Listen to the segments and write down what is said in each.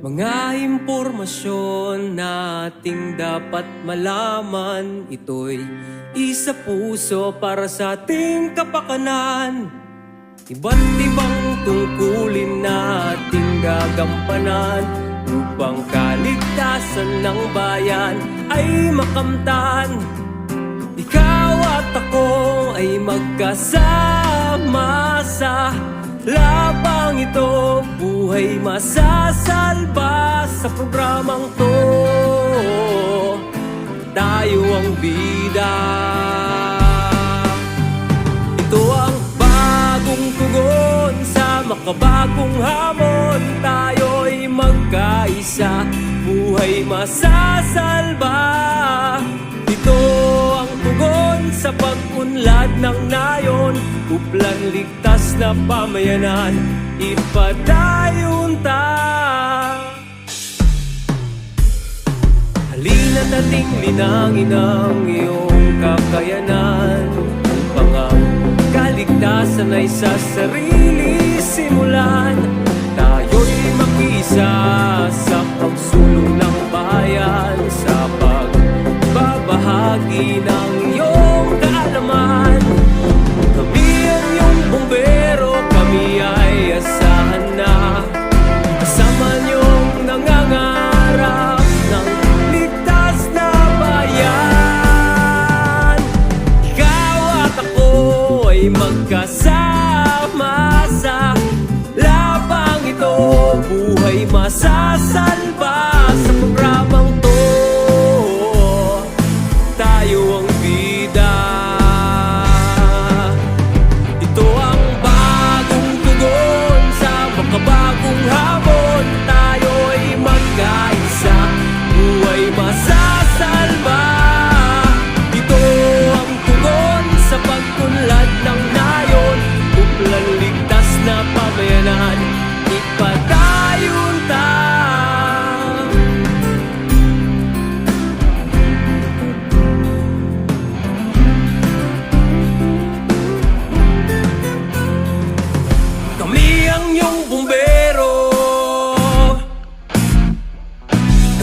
Mga impormasyon na ating dapat malaman, ito'y isa puso para sa ating kapakanan. Iba't ibang tungkulin na ating gagampanan upang kaligtasan ng bayan ay makamtan. Ikaw at ako ay magkasama sa labang ito, buhay masasalba sa programang to. Tayo ang bida. Ito ang bagong tugon sa makabagong hamon. Tayo'y magkaisa, buhay masasalba. Ito ang tugon sa pag-unlad ng nayon, kuplan ligtas na pamayanan, ipadayon ta. Halina't ating linangin ang iyong kakayanan, upang ang kaligtasan ay sa sarili simulan. Tayo'y mag-isa sa pagsulong ng bayan, sa pagbabahagi ng iyong kaalaman. Kami ang iyong bumbero, kami ay asahan na kasama niyong nangangarap ng ligtas na bayan. Ikaw at ako ay magkasama sa labang ito, buhay masasalba sa programang to. Tayo ang bida. Ito ang bagong tugon sa makabagong hamon. Tayo'y magkaisa, buhay masasalba. Ito ang tugon sa pag-unlad ng nayon, kuplan ligtas na pamayanan, ipadayon ta. Kami ang iyong bumbero,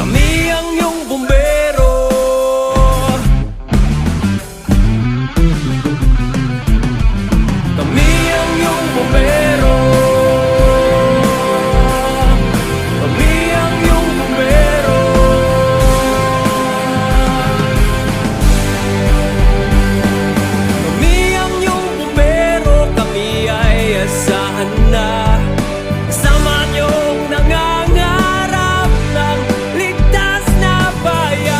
kami ang iyong bumbero. Kami ang iyong bumbero, kami ang iyong bumbero. Kami ang iyong bumbero, kami ay asahan na kasama niyong nangangarap ng ligtas na bayan.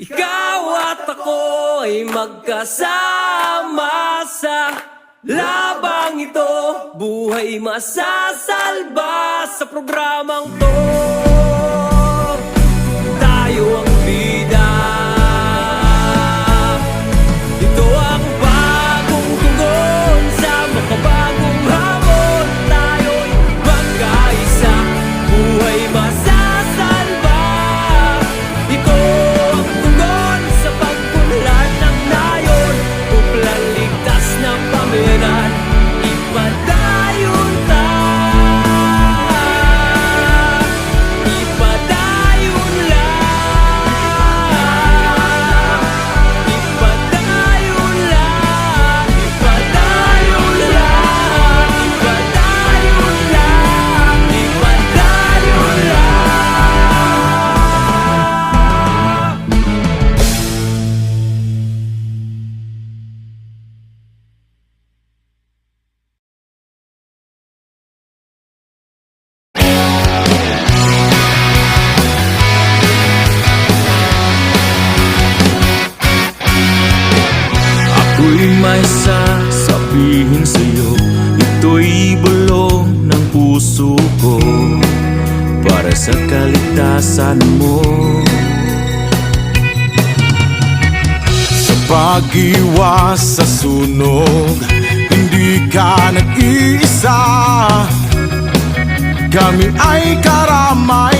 Ikaw at ako ay magkasama sa labang ito, buhay masasalba sa programang to. Tayo ang bida. Ito ang bagong tugon sa makabagong hamon. Tayo'y magkaisa, buhay masasalba. Ito ang tugon sa pag-unlad ng nayon, kuplan ligtas na pamayanan, ipadayon ta. Ipadayon lang, ipadayon lang, ipadayon lang, ipadayon lang, ipadayon lang. Ako'y may sasabihin sa'yo, ito'y bulong ng puso ko para sa kaligtasan mo. Sa pag-iwas sa sunog, hindi ka nag-iisa. Kami ay karamay